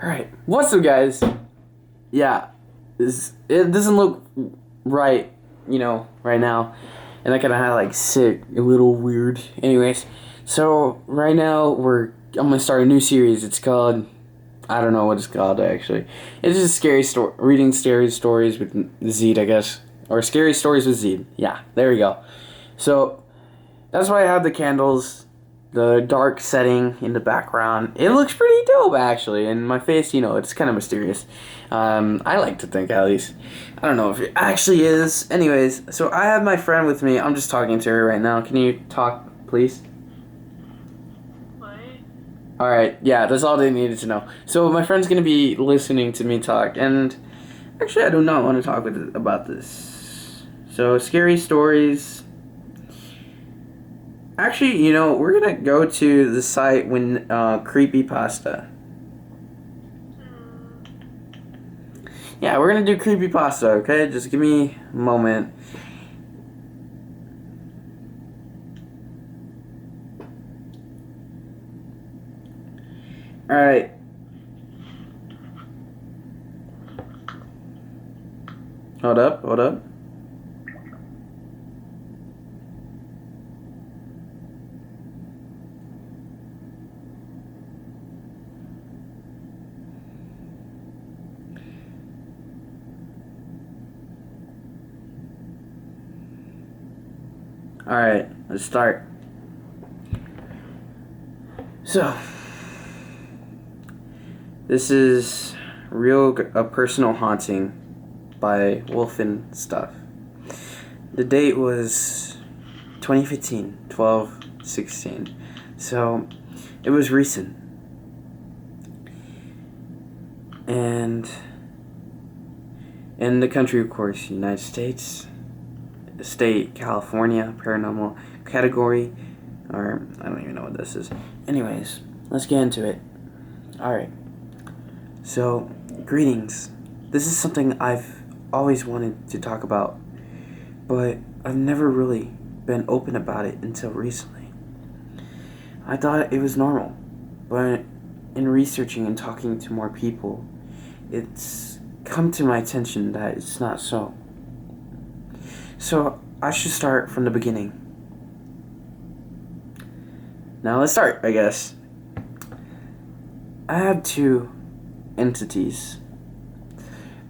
Alright, what's up, guys? Yeah, it doesn't look right, right now. And I kind of had like sick, a little weird. Anyways, so right now I'm gonna start a new series. It's called, I don't know what it's called actually. It's just scary story, reading scary stories with ZeDe, I guess, or scary stories with ZeDe. Yeah, there we go. So that's why I have the candles, the dark setting in the background. It looks pretty dope, actually. And my face, it's kind of mysterious. I like to think, at least. I don't know if it actually is. Anyways, so I have my friend with me. I'm just talking to her right now. Can you talk, please? What? Alright, yeah, that's all they needed to know. So my friend's going to be listening to me talk. And actually, I do not want to talk about this. So, scary stories. Actually, we're gonna go to the site when creepypasta. Yeah, we're gonna do creepypasta, okay? Just give me a moment. Alright. Hold up. Alright, let's start. So, this is a personal haunting by Wolf and Stuff. The date was 2015, 12/16. So, it was recent. And in the country, of course, United States, state, California, paranormal category, or I don't even know what this is. Anyways, let's get into it. Alright. So, greetings. This is something I've always wanted to talk about, but I've never really been open about it until recently. I thought it was normal, but in researching and talking to more people, it's come to my attention that it's not so. So, I should start from the beginning. Now let's start, I guess. I have two entities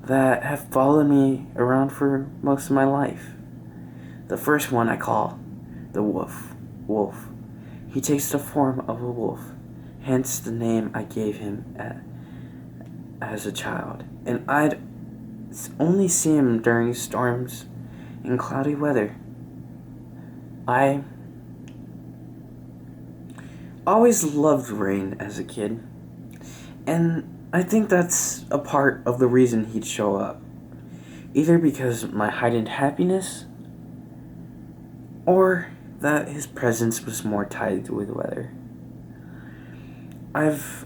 that have followed me around for most of my life. The first one I call the wolf. Wolf. He takes the form of a wolf, hence the name I gave him as a child. And I'd only see him during storms and cloudy weather. I always loved rain as a kid, and I think that's a part of the reason he'd show up. Either because my heightened happiness, or that his presence was more tied with weather. I've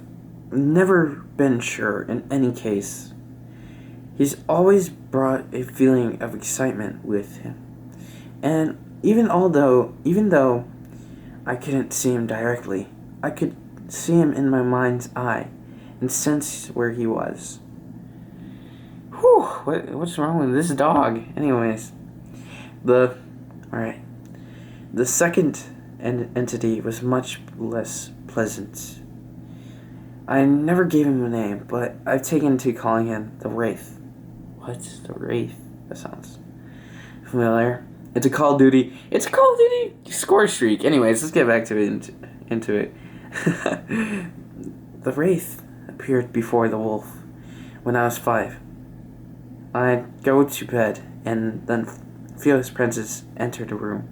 never been sure in any case. He's always brought a feeling of excitement with him. And even though I couldn't see him directly, I could see him in my mind's eye and sense where he was. Whew, what's wrong with this dog? Anyways, alright. The second entity was much less pleasant. I never gave him a name, but I've taken to calling him the Wraith. What's the Wraith? That sounds familiar. It's a Call of Duty score streak. Anyways, let's get back to it. Into it. The Wraith appeared before the wolf when I was 5. I'd go to bed and then feel his presence enter the room.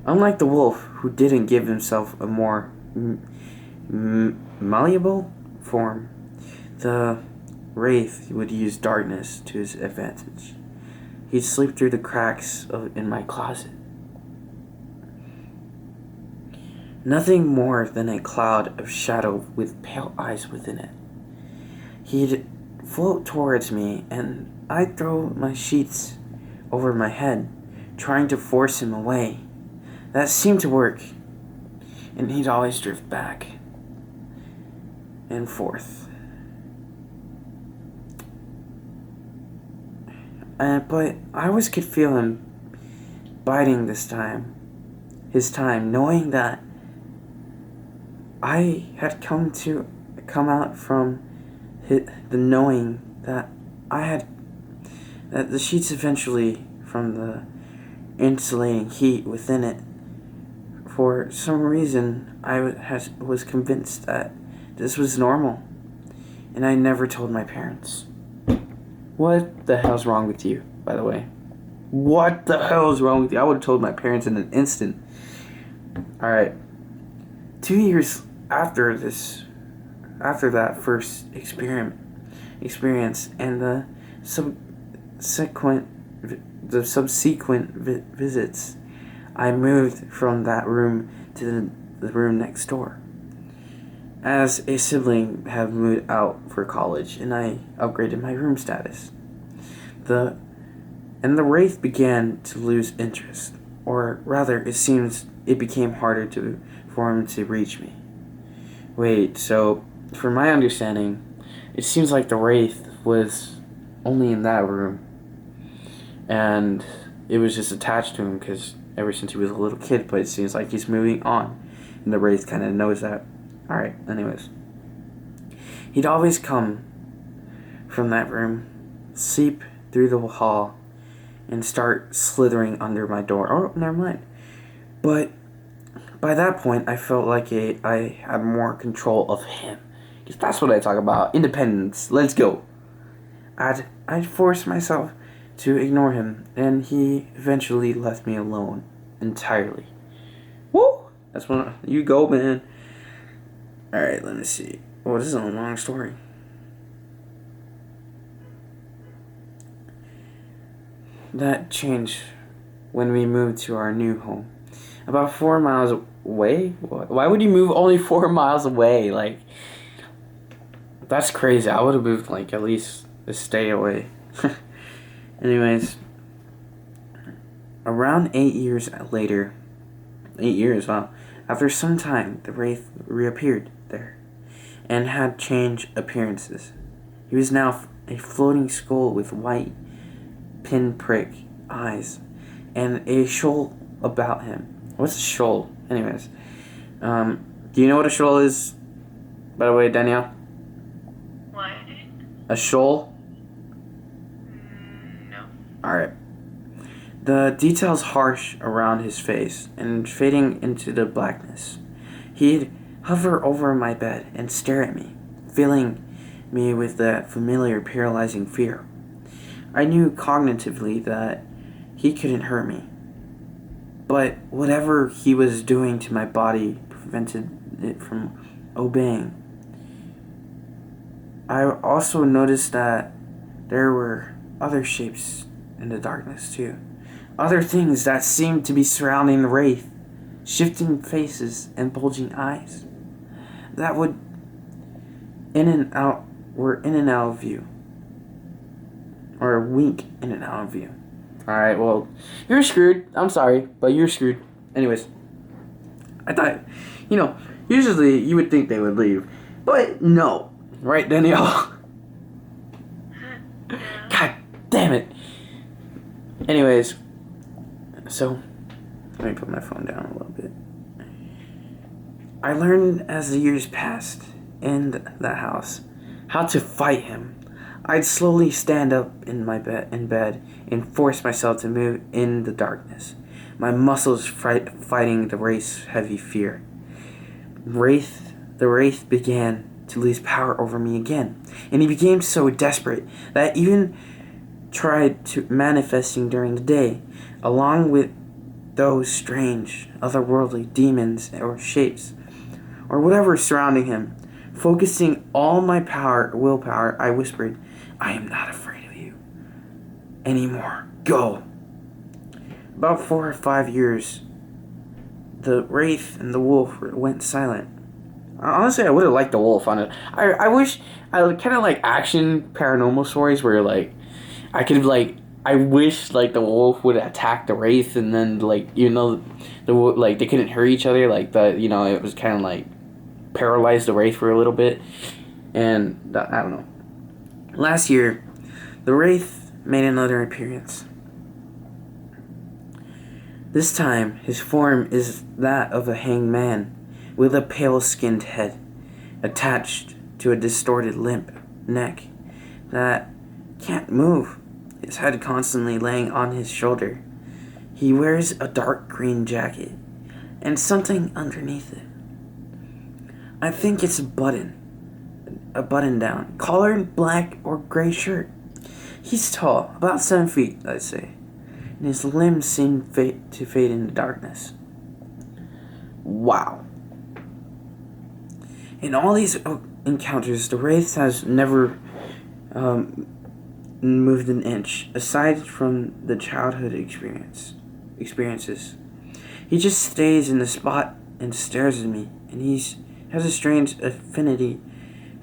Unlike the wolf, who didn't give himself a more malleable form, the Wraith would use darkness to his advantage. He'd sleep through the cracks in my closet. Nothing more than a cloud of shadow with pale eyes within it. He'd float towards me, and I'd throw my sheets over my head, trying to force him away. That seemed to work, and he'd always drift back and forth. But I always could feel him biding his time, knowing that I had come out from the knowing that that the sheets eventually, from the insulating heat within it, for some reason was convinced that this was normal, and I never told my parents. What the hell's wrong with you, by the way? What the hell is wrong with you? I would have told my parents in an instant. Alright. 2 years after that first experience and the subsequent visits, I moved from that room to the room next door. As a sibling had moved out for college, and I upgraded my room status. The wraith began to lose interest, or rather, it seems it became harder for him to reach me. Wait, so from my understanding, it seems like the wraith was only in that room, and it was just attached to him because ever since he was a little kid. But it seems like he's moving on, and the wraith kind of knows that. Alright, anyways. He'd always come from that room, seep through the hall, and start slithering under my door. Oh, never mind. But by that point, I felt like I had more control of him. Because that's what I talk about. Independence. Let's go. I'd force myself to ignore him, and he eventually left me alone entirely. Woo! That's when you go, man. Alright, let me see. Oh, this is a long story. That changed when we moved to our new home. About 4 miles away? Why would you move only 4 miles away? Like, that's crazy. I would have moved, like, at least a stay away. Anyways, around 8 years later, 8 years, wow. After some time, the wraith reappeared there and had changed appearances. He was now a floating skull with white pinprick eyes and a shoal about him. What's a shoal? Anyways, do you know what a shoal is, by the way, Danielle? What? A shoal? No. Alright. The details harsh around his face and fading into the blackness. He'd hover over my bed and stare at me, filling me with that familiar paralyzing fear. I knew cognitively that he couldn't hurt me, but whatever he was doing to my body prevented it from obeying. I also noticed that there were other shapes in the darkness too. Other things that seemed to be surrounding the wraith, shifting faces and bulging eyes that were in and out of view, or wink in and out of view. Alright, well, you're screwed. I'm sorry, but you're screwed. Anyways, I thought, usually you would think they would leave, but no. Right, Danielle? God damn it. Anyways, so let me put my phone down a little bit. I learned as the years passed in that house how to fight him. I'd slowly stand up in bed and force myself to move in the darkness, my muscles fighting the wraith's heavy fear. The wraith began to lose power over me again, and he became so desperate that even tried to manifesting during the day, along with those strange, otherworldly demons or shapes, or whatever surrounding him. Focusing all my willpower, I whispered, "I am not afraid of you anymore. Go." About 4 or 5 years, the wraith and the wolf went silent. Honestly, I would have liked the wolf on it. I wish I kind of like action paranormal stories where like I could like I wish like the wolf would attack the wraith and then like they couldn't hurt each other, like it was kind of like paralyzed the wraith for a little bit, and I don't know. Last year, the wraith made another appearance. This time, his form is that of a hanged man with a pale-skinned head attached to a distorted limp neck that can't move, his head constantly laying on his shoulder. He wears a dark green jacket and something underneath it. I think it's a button down, collared black or gray shirt. He's tall, about 7 feet, I'd say, and his limbs seem to fade into darkness. Wow. In all these encounters, the Wraith has never moved an inch, aside from the childhood experiences. He just stays in the spot and stares at me, and he has a strange affinity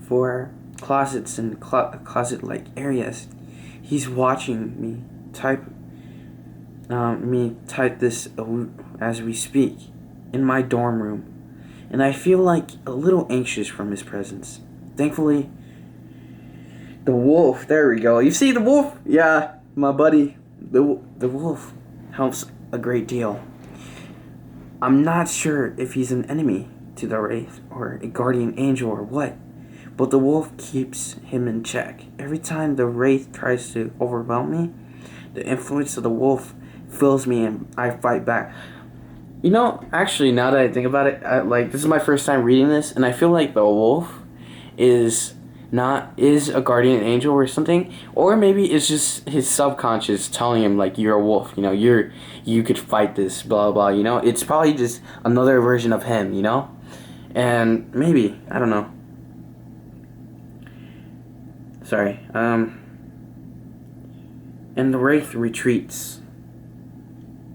for closets and closet-like areas. He's watching me type this as we speak in my dorm room, and I feel like a little anxious from his presence. Thankfully, the wolf, there we go. You see the wolf? Yeah, my buddy. The wolf helps a great deal. I'm not sure if he's an enemy to the Wraith or a guardian angel or what, but the wolf keeps him in check. Every time the Wraith tries to overwhelm me, the influence of the wolf fills me and I fight back. You know, actually, now that I think about it, this is my first time reading this, and I feel like the wolf is a guardian angel or something, or maybe it's just his subconscious telling him, like, you're a wolf, you know, you could fight this, blah blah, you know. It's probably just another version of him, you know, and maybe, I don't know. Sorry. And the Wraith retreats.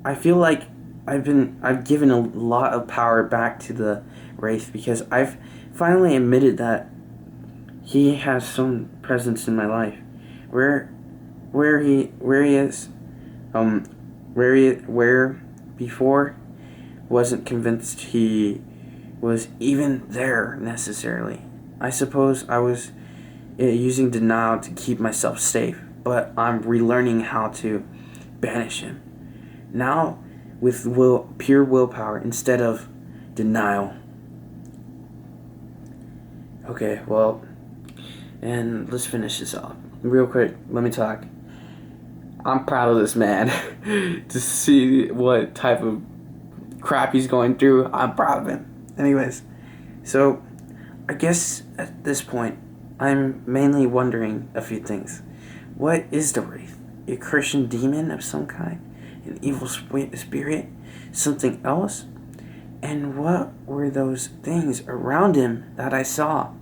I feel like I've given a lot of power back to the Wraith because I've finally admitted that he has some presence in my life. Where before wasn't convinced he was even there necessarily. I suppose I was using denial to keep myself safe, but I'm relearning how to banish him. Now with pure willpower instead of denial. Okay, well, and let's finish this off. Real quick, let me talk. I'm proud of this man. To see what type of crap he's going through, I'm proud of him. Anyways, so I guess at this point, I'm mainly wondering a few things. What is the Wraith? A Christian demon of some kind? An evil spirit? Something else? And what were those things around him that I saw?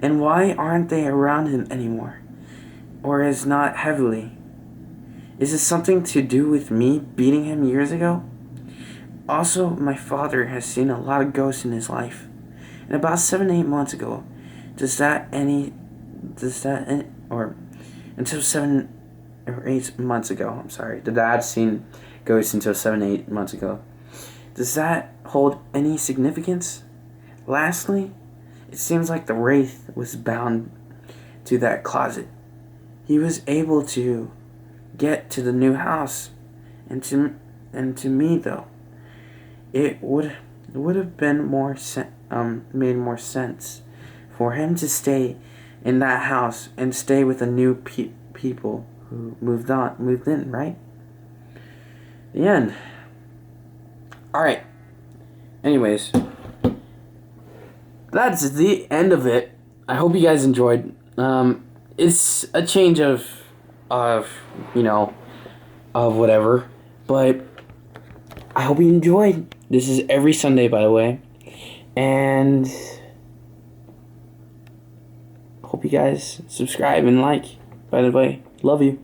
And why aren't they around him anymore? Or is not heavily? Is it something to do with me beating him years ago? Also, my father has seen a lot of ghosts in his life. And about 7-8 months ago, until 7 or 8 months ago, I'm sorry, the dad seen ghosts until 7-8 months ago. Does that hold any significance? Lastly, it seems like the Wraith was bound to that closet. He was able to get to the new house, and to me though, it would have been made more sense for him to stay in that house and stay with the new people who moved in, right? The end. Alright. Anyways, that's the end of it. I hope you guys enjoyed. It's a change of whatever. But I hope you enjoyed. This is every Sunday, by the way. And hope you guys subscribe and like, by the way. Love you.